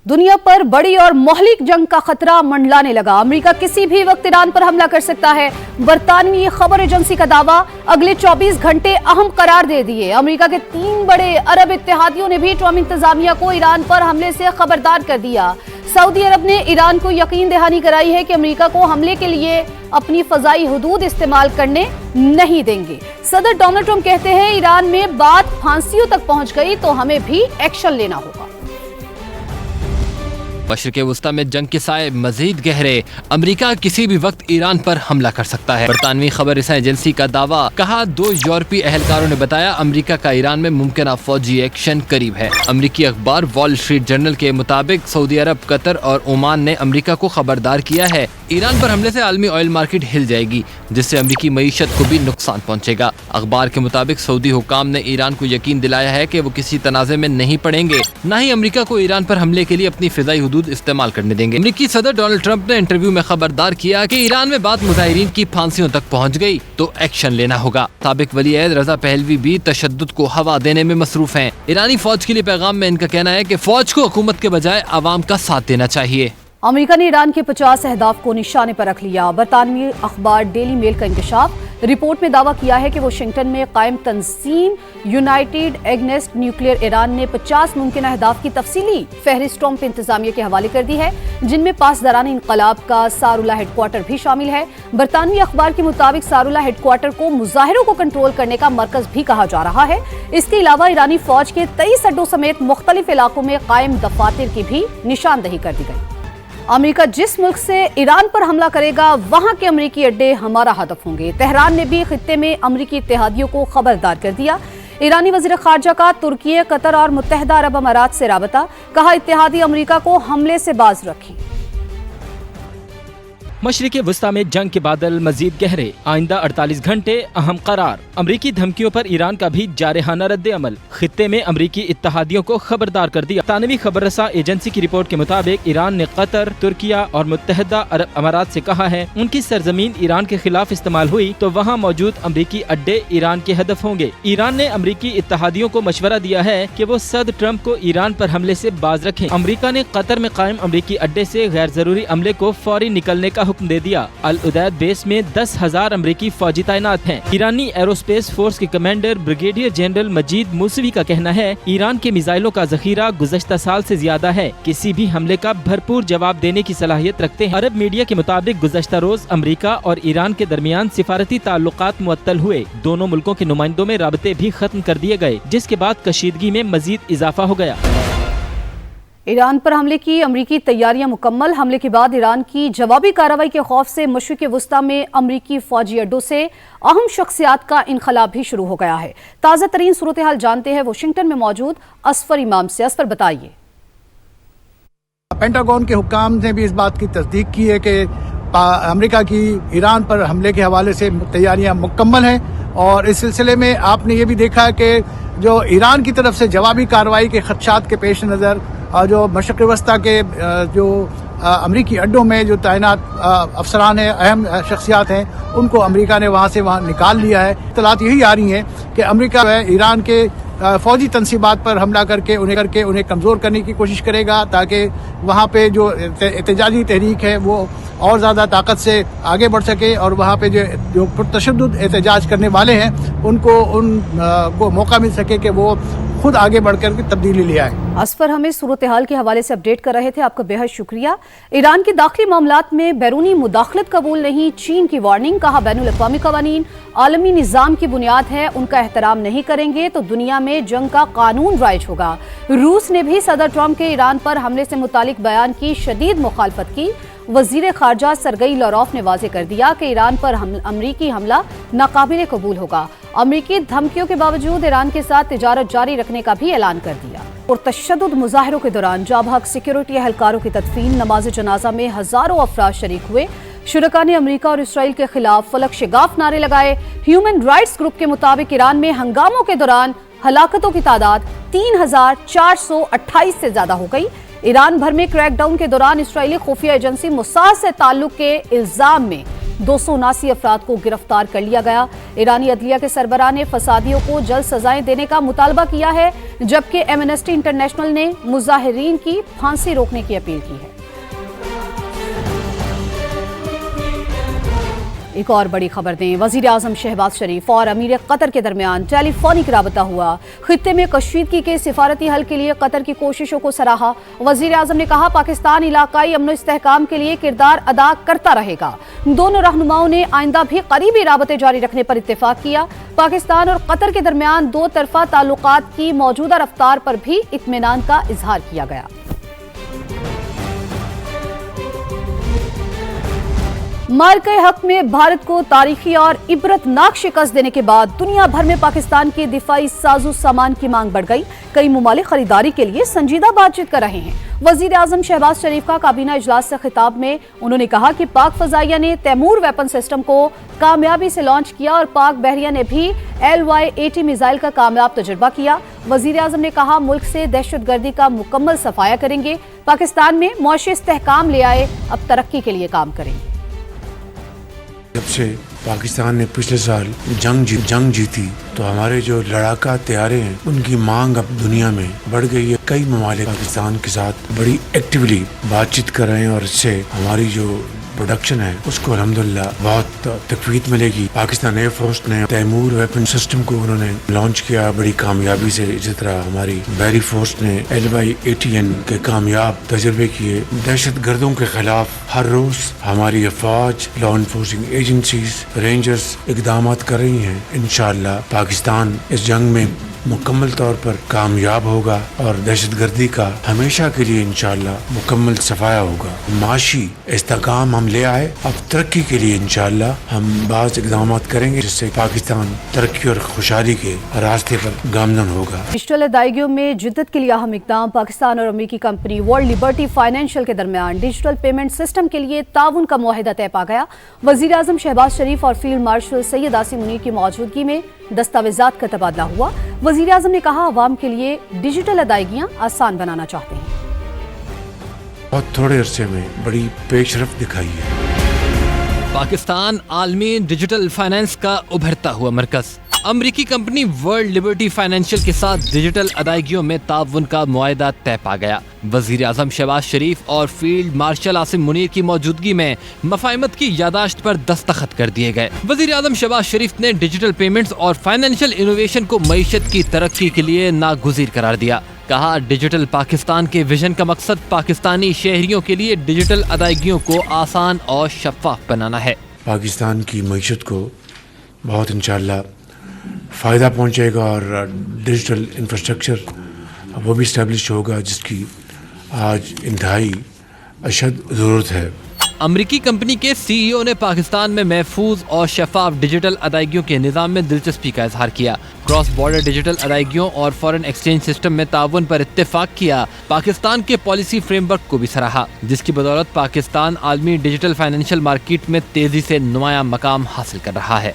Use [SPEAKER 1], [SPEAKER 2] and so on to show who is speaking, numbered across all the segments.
[SPEAKER 1] दुनिया पर बड़ी और मौलिक जंग का खतरा मंडलाने लगा। अमेरिका किसी भी वक्त ईरान पर हमला कर सकता है। बरतानवी खबर एजेंसी का दावा, अगले 24 घंटे अहम करार दे दिए। अमेरिका के 3 बड़े अरब इत्तेहादियों ने भी ट्रंप इंतजामिया को ईरान पर हमले से खबरदार कर दिया। सऊदी अरब ने ईरान को यकीन दहानी कराई है कि अमेरिका को हमले के लिए अपनी फजाई हुदूद इस्तेमाल करने नहीं देंगे। सदर डोनाल्ड ट्रंप कहते हैं, ईरान में बात फांसियों तक पहुंच गई तो हमें भी एक्शन लेना होगा।
[SPEAKER 2] मशरिक़ वुस्ता में जंग के साए मजीद गहरे, अमेरिका किसी भी वक्त ईरान पर हमला कर सकता है। बरतानवी खबर रसां एजेंसी का दावा, कहा 2 यूरोपीय अहलकारों ने बताया अमेरिका का ईरान में मुमकिन फौजी एक्शन करीब है। अमेरिकी अखबार वॉल स्ट्रीट जर्नल के मुताबिक सऊदी अरब, कतर और ओमान ने अमेरिका को खबरदार किया है ईरान पर हमले से आलमी ऑयल मार्केट हिल जाएगी, जिससे अमेरिकी मईशत को भी नुकसान पहुंचेगा। अखबार के मुताबिक सऊदी हुकाम ने ईरान को यकीन दिलाया है कि वो किसी तनाज़े में नहीं पड़ेंगे, न ही अमेरिका को ईरान पर हमले के लिए अपनी फिजाई हुदूद इस्तेमाल करने देंगे। अमेरिकी सदर डोनाल्ड ट्रंप ने इंटरव्यू में खबरदार किया कि ईरान में बात मुजाहिरीन की फांसियों तक पहुंच गई तो एक्शन लेना होगा। साबिक वली अहद रजा पहलवी भी तशद्दुद को हवा देने में मसरूफ हैं। ईरानी फौज के लिए पैगाम में इनका कहना है कि फौज को हुकूमत के बजाय आवाम का साथ देना चाहिए।
[SPEAKER 1] अमेरिका ने ईरान के 50 अहदाफ को निशाने पर रख लिया। बरतानवी अखबार डेली मेल का इंकशाफ, रिपोर्ट में दावा किया है कि वाशिंगटन में कायम तंजीम यूनाइटेड एगनेस्ट न्यूक्लियर ईरान ने 50 मुमकिन अहदाफ की तफसीली फहरिस्त ट्रंप इंतजामिया के हवाले कर दी है, जिनमें पासदारान इनकलाब का सारुल्ला हेडक्वार्टर भी शामिल है। बरतानवी अखबार के मुताबिक सारुल्ला हेडक्वार्टर को मुजाहिरों को कंट्रोल करने का मरकज भी कहा जा रहा है। इसके अलावा ईरानी फौज के 23 अड्डों समेत मुख्तलिफ इलाकों में कायम दफातर की भी निशानदही कर दी गई। अमेरिका जिस मुल्क से ईरान पर हमला करेगा, वहां के अमेरिकी अड्डे हमारा हदफ होंगे। तेहरान ने भी खित्ते में अमेरिकी इत्तेहादियों को खबरदार कर दिया। ईरानी वज़ीर ख़ारजा का तुर्की, कतर और मुत्तहिदा अरब अमारात से राबता, कहा इत्तेहादी अमेरिका को हमले से बाज रखें।
[SPEAKER 3] मशरिक़ वुस्ता में जंग के बादल मजीद गहरे, आइंदा 48 घंटे अहम करार। अमरीकी धमकियों पर ईरान का भी जारहाना रद्द अमल, खित्ते में अमरीकी इत्तेहादियों को खबरदार कर दिया। तानवी खबर रसा एजेंसी की रिपोर्ट के मुताबिक ईरान ने कतर, तुर्किया और मुत्तहिदा अरब अमारात से कहा है, उनकी सरजमीन ईरान के खिलाफ इस्तेमाल हुई तो वहाँ मौजूद अमरीकी अड्डे ईरान के हदफ होंगे। ईरान ने अमरीकी इत्तेहादियों को मशवरा दिया है कि वो सदर ट्रंप को ईरान पर हमले से बाज रखें। अमरीका ने कतर में कायम अमरीकी अड्डे से गैर जरूरी अमले को फौरी निकलने का हुक्म दे दिया। अल उदैद बेस में 10,000 अमरीकी फौजी तैनात हैं। ईरानी एरोस्पेस फोर्स के कमांडर ब्रिगेडियर जनरल मजीद मूसवी का कहना है, ईरान के मिसाइलों का जखीरा गुज़श्ता साल से ज्यादा है, किसी भी हमले का भरपूर जवाब देने की सलाहियत रखते हैं। अरब मीडिया के मुताबिक गुज़श्ता रोज अमरीका और ईरान के दरमियान सिफारती ताल्लुकात मुअत्तल हुए। दोनों मुल्कों के नुमाइंदों में राबते भी खत्म कर दिए गए, जिसके बाद कशीदगी में मजीद इजाफा हो गया।
[SPEAKER 1] ईरान पर हमले की अमरीकी तैयारियां मुकम्मल। हमले के बाद ईरान की जवाबी कार्रवाई के खौफ से मशरिक़ वुस्ता में अमरीकी फौजी अड्डों से अहम शख्सियात का इनखलाब भी शुरू हो गया है। ताज़ा तरीन सूरत हाल जानते हैं वाशिंगटन में मौजूद असफर इमाम से। असफर, बताइए।
[SPEAKER 4] पेंटागन के हुक्काम ने भी इस बात की तस्दीक की है कि अमेरिका की ईरान पर हमले के हवाले से तैयारियां मुकम्मल हैं, और इस सिलसिले में आपने ये भी देखा है कि जो ईरान की तरफ से जवाबी कार्रवाई के खदशात के पेश नज़र जो मशरिक़ वस्ता के जो अमरीकी अड्डों में जो तैनात अफसरान हैं, अहम शख्सियात हैं, उनको अमेरिका ने वहाँ से निकाल लिया है। इत्तलात यही आ रही हैं कि अमेरिका ईरान के फौजी तनसीबात पर हमला करके उन्हें कमज़ोर करने की कोशिश करेगा, ताकि वहाँ पे जो एहतजाजी तहरीक है वो और ज़्यादा ताकत से आगे बढ़ सके, और वहाँ पे जो पुरतशद्दुद एहतजाज करने वाले हैं उनको मौका मिल सके कि वो खुद आगे बढ़कर के तब्दीली ले आए।
[SPEAKER 1] असफर, हमें सूरत हाल के हवाले से अपडेट कर रहे थे, आपका बेहद शुक्रिया। ईरान के दाखिली मामलात में बैरूनी मुदाखलत कबूल नहीं, चीन की वार्निंग। कहा बैनुल अक़वामी क़वानीन आलमी निज़ाम की बुनियाद है, उनका एहतराम नहीं करेंगे तो दुनिया में जंग का कानून राइज होगा। रूस ने भी सदर ट्रंप के ईरान पर हमले से मुतालिक बयान की शदीद मुखालफत की। वज़ीर ख़ारजा सरगई लारोफ ने वाज़ेह कर दिया कि ईरान पर अमरीकी हमला नाकाबिल कबूल होगा। अमरीकी धमकियों के बावजूद ईरान के साथ तिजारत जारी रखने का भी ऐलान कर दिया। और तशद्दुद मुजाहिरों के दौरान जाबाज सिक्योरिटी एहलकारों की तदफीन, नमाज जनाजा में हज़ारों अफराद शरीक हुए। शुरका ने अमरीका और इसराइल के खिलाफ फलक शिगाफ नारे लगाए। ह्यूमन राइट्स ग्रुप के मुताबिक ईरान में हंगामों के दौरान हलाकतों की तादाद 3,428 से ज्यादा हो गई। ईरान भर में क्रैकडाउन के दौरान इसराइली खुफिया एजेंसी मोसाद से ताल्लुक के इल्जाम में 279 افراد کو گرفتار کر لیا گیا۔ ایرانی عدلیہ کے سربراہ نے فسادیوں کو جلد سزائیں دینے کا مطالبہ کیا ہے، جبکہ ایمنسٹی انٹرنیشنل نے مظاہرین کی پھانسی روکنے کی اپیل کی ہے۔ ایک اور بڑی خبر دیں، وزیر اعظم شہباز شریف اور امیر قطر کے درمیان ٹیلی فونک رابطہ ہوا۔ خطے میں کشیدگی کے سفارتی حل کے لیے قطر کی کوششوں کو سراہا۔ وزیر اعظم نے کہا پاکستان علاقائی امن و استحکام کے لیے کردار ادا کرتا رہے گا۔ دونوں رہنماؤں نے آئندہ بھی قریبی رابطے جاری رکھنے پر اتفاق کیا۔ پاکستان اور قطر کے درمیان دو طرفہ تعلقات کی موجودہ رفتار پر بھی اطمینان کا اظہار کیا گیا۔ معرکہ حق میں بھارت کو تاریخی اور عبرتناک شکست دینے کے بعد دنیا بھر میں پاکستان کے دفاعی ساز و سامان کی مانگ بڑھ گئی۔ کئی ممالک خریداری کے لیے سنجیدہ بات چیت کر رہے ہیں۔ وزیر اعظم شہباز شریف کا کابینہ اجلاس سے خطاب میں انہوں نے کہا کہ پاک فضائیہ نے تیمور ویپن سسٹم کو کامیابی سے لانچ کیا اور پاک بحریہ نے بھی LY-80 میزائل کا کامیاب تجربہ کیا۔ وزیر اعظم نے کہا ملک سے دہشت گردی کا مکمل صفایا کریں گے، پاکستان میں معاشی استحکام لے آئے، اب ترقی کے لیے کام کریں گے۔
[SPEAKER 5] جب سے پاکستان نے پچھلے سال جنگ جیتی تو ہمارے جو لڑاکا طیارے ہیں ان کی مانگ اب دنیا میں بڑھ گئی ہے۔ کئی ممالک پاکستان کے ساتھ بڑی ایکٹیولی بات چیت کر رہے ہیں اور اس سے ہماری جو پروڈکشن ہے اس کو الحمدللہ بہت تقویت ملے گی۔ پاکستان ایئر فورس نے تیمور ویپن سسٹم کو انہوں نے لانچ کیا بڑی کامیابی سے، اسی طرح ہماری بحری فورس نے LY-80 کے کامیاب تجربے کیے۔ دہشت گردوں کے خلاف ہر روز ہماری افواج، لا انفورسنگ ایجنسیز، رینجرز اقدامات کر رہی ہیں۔ انشاءاللہ پاکستان اس جنگ میں مکمل طور پر کامیاب ہوگا اور دہشت گردی کا ہمیشہ کے لیے انشاءاللہ مکمل صفایا ہوگا۔ معاشی استحکام ہم لے آئے، اب ترقی کے لیے انشاءاللہ ہم بعض اقدامات کریں گے جس سے پاکستان ترقی اور خوشحالی کے راستے پر گامزن ہوگا۔
[SPEAKER 1] ڈیجیٹل ادائیگیوں میں جدت کے لیے اہم اقدام۔ پاکستان اور امریکی کمپنی ورلڈ لبرٹی فائنینشل کے درمیان ڈیجیٹل پیمنٹ سسٹم کے لیے تعاون کا معاہدہ طے پا گیا۔ وزیر اعظم شہباز شریف اور فیلڈ مارشل سید عاصم منیر کی موجودگی میں دستاویزات کا تبادلہ ہوا۔ وزیر اعظم نے کہا عوام کے لیے ڈیجیٹل ادائیگیاں آسان بنانا چاہتے ہیں۔
[SPEAKER 5] بہت تھوڑے عرصے میں بڑی پیش رفت دکھائی ہے۔
[SPEAKER 2] پاکستان عالمی ڈیجیٹل فائنانس کا ابھرتا ہوا مرکز۔ امریکی کمپنی ورلڈ لبرٹی فائنینشل کے ساتھ ڈیجیٹل ادائیگیوں میں تعاون کا معاہدہ طے پا گیا۔ وزیر اعظم شہباز شریف اور فیلڈ مارشل عاصم منیر کی موجودگی میں مفاہمت کی یادداشت پر دستخط کر دیے گئے۔ وزیر اعظم شہباز شریف نے ڈیجیٹل پیمنٹس اور فائنینشل انوویشن کو معیشت کی ترقی کے لیے ناگزیر قرار دیا۔ کہا ڈیجیٹل پاکستان کے ویژن کا مقصد پاکستانی شہریوں کے لیے ڈیجیٹل ادائیگیوں کو آسان اور شفاف بنانا ہے۔
[SPEAKER 5] پاکستان کی معیشت کو بہت انشاءاللہ فائدہ پہنچے گا اور ڈیجیٹل انفراسٹرکچر وہ بھی اسٹیبلش ہوگا جس کی آج انتہائی اشد ضرورت ہے۔
[SPEAKER 2] امریکی کمپنی کے CEO نے پاکستان میں محفوظ اور شفاف ڈیجیٹل ادائیگیوں کے نظام میں دلچسپی کا اظہار کیا۔ کراس بارڈر ڈیجیٹل ادائیگیوں اور فارن ایکسچینج سسٹم میں تعاون پر اتفاق کیا۔ پاکستان کے پالیسی فریم ورک کو بھی سراہا جس کی بدولت پاکستان عالمی ڈیجیٹل فائنینشل مارکیٹ میں تیزی سے نمایاں مقام حاصل کر رہا ہے۔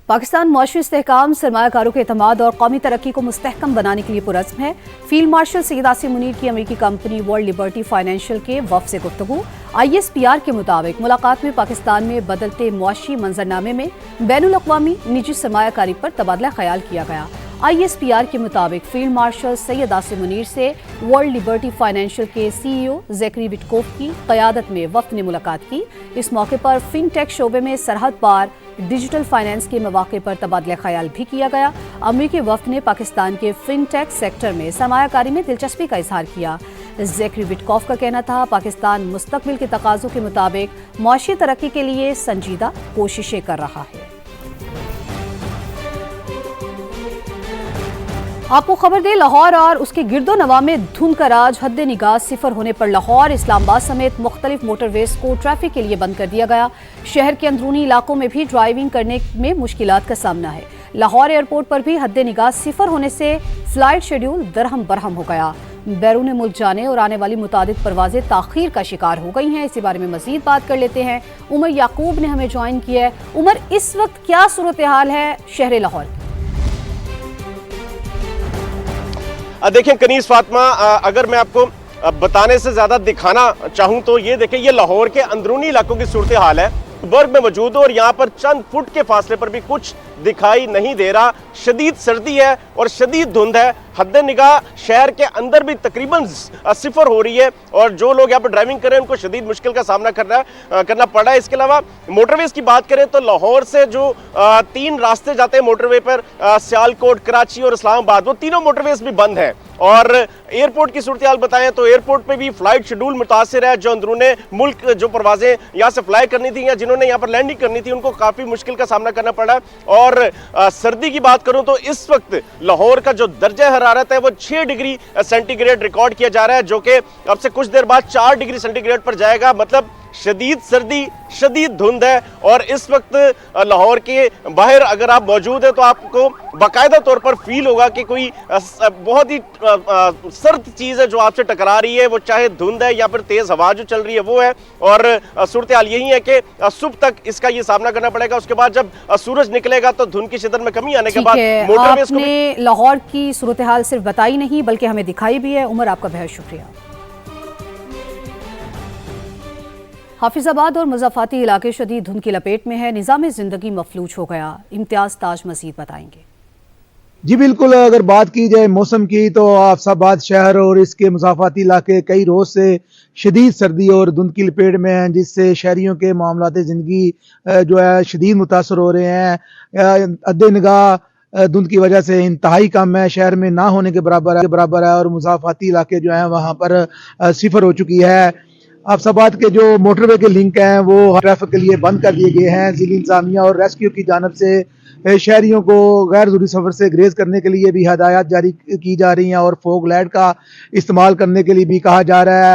[SPEAKER 1] پاکستان معاشی استحکام، سرمایہ کاروں کے اعتماد اور قومی ترقی کو مستحکم بنانے کے لیے پرعزم ہے۔ فیلڈ مارشل سید عاصم منیر کی امریکی کمپنی ورلڈ لبرٹی فائنینشل کے وفد سے گفتگو۔ ISPR کے مطابق ملاقات میں پاکستان میں بدلتے معاشی منظرنامے میں بین الاقوامی نجی سرمایہ کاری پر تبادلہ خیال کیا گیا۔ ISPR کے مطابق فیلڈ مارشل سید عاصم منیر سے ورلڈ لبرٹی فائنینشل کے CEO زیکری وٹکوف کی قیادت میں وفد نے ملاقات کی۔ اس موقع پر فن ٹیک شعبے میں سرحد پار ڈیجیٹل فائنانس کے مواقع پر تبادلہ خیال بھی کیا گیا۔ امریکی وفد نے پاکستان کے فن ٹیک سیکٹر میں سرمایہ کاری میں دلچسپی کا اظہار کیا۔ زیکری وٹکوف کا کہنا تھا پاکستان مستقبل کے تقاضوں کے مطابق معاشی ترقی کے لیے سنجیدہ کوششیں کر رہا ہے۔ آپ کو خبر دیں، لاہور اور اس کے گرد و نواح میں دھند کا راج حد نگاہ صفر ہونے پر لاہور، اسلام آباد سمیت مختلف موٹر ویز کو ٹریفک کے لیے بند کر دیا گیا۔ شہر کے اندرونی علاقوں میں بھی ڈرائیونگ کرنے میں مشکلات کا سامنا ہے۔ لاہور ایئرپورٹ پر بھی حد نگاہ صفر ہونے سے فلائٹ شیڈیول درہم برہم ہو گیا۔ بیرون ملک جانے اور آنے والی متعدد پروازیں تاخیر کا شکار ہو گئی ہیں۔ اسی بارے میں مزید بات کر لیتے ہیں، عمر یعقوب نے ہمیں جوائن کیا ہے۔ عمر، اس وقت کیا صورتحال ہے شہر لاہور کی؟
[SPEAKER 6] دیکھیں کنیز فاطمہ، اگر میں آپ کو बताने से ज़्यादा दिखाना चाहूँ तो ये देखें, ये लाहौर के अंदरूनी इलाकों की सूरत हाल है। बर्ग में मौजूद हूँ और यहाँ पर चंद फुट के फासले पर भी कुछ दिखाई नहीं दे रहा। शदीद सर्दी है और शदीद धुंध है। हद निगाह शहर के अंदर भी तकरीबन सिफर हो रही है और जो लोग यहाँ पर ड्राइविंग कर रहे हैं उनको शदीद मुश्किल का सामना करना पड़ रहा है। इसके अलावा मोटरवेज की बात करें तो लाहौर से जो 3 रास्ते जाते हैं मोटरवे पर, सियालकोट, कराची और इस्लामाबाद, वो तीनों मोटरवेज भी बंद हैं। और एयरपोर्ट की सूरत हाल बताएं तो एयरपोर्ट पे भी फ्लाइट शेड्यूल मुतासिर है। जो अंदरूने मुल्क जो परवाजें यहाँ से फ्लाई करनी थी या जिन्होंने यहाँ पर लैंडिंग करनी थी उनको काफ़ी मुश्किल का सामना करना पड़ा। और सर्दी की बात करूँ तो इस वक्त लाहौर का जो दर्जा हरारत है वो 6 डिग्री सेंटीग्रेड रिकॉर्ड किया जा रहा है, जो कि अब से कुछ देर बाद 4 डिग्री सेंटीग्रेड पर जाएगा। मतलब शदीद सर्दी, शदीद धुंध है। और इस वक्त लाहौर के बाहर अगर आप मौजूद हैं तो आपको बाकायदा तौर पर फील होगा कि कोई बहुत ही सर्द चीज़ है जो आपसे टकरा रही है, वो चाहे धुंध है या फिर तेज़ हवा जो चल रही है वो है। और सूरत हाल यही है कि सुबह तक इसका ये सामना करना पड़ेगा। उसके बाद जब सूरज निकलेगा तो धुंध की शिद्दत में कमी आने के बाद मोटरवेज को
[SPEAKER 1] आपने लाहौर की सूरत हाल सिर्फ बताई नहीं बल्कि हमें दिखाई भी है। उमर, आपका बहुत शुक्रिया। हाफिजाबाद और मुज़फ्फराबाद इलाके शदीद धुंध की लपेट में है। निज़ाम ज़िंदगी मफलूज हो गया। इम्तियाज़ ताज मज़ीद बताएंगे।
[SPEAKER 7] जी बिल्कुल, अगर बात की जाए मौसम की तो हाफिजाबाद शहर और इसके मुज़फ्फराबाद इलाके कई रोज़ से शदीद सर्दी और धुंध की लपेट में हैं, जिससे शहरियों के मामलात ज़िंदगी जो है शदीद मुतासर हो रहे हैं। अद्दे निगाह धुंध की वजह से इंतहाई कम है, शहर में ना होने के बराबर है और मुज़फ्फराबाद इलाके जो हैं वहाँ पर सिफर हो चुकी है। हाफिजाबाद के जो मोटरवे के लिंक हैं वो ट्रैफिक के लिए बंद कर दिए गए हैं। ज़िली इंतज़ामिया और रेस्क्यू की जानिब से शहरियों को गैर ज़रूरी सफ़र से ग्रेज करने के लिए भी हदायत जारी की जा रही हैं और फोग लाइट का इस्तेमाल करने के लिए भी कहा जा रहा है।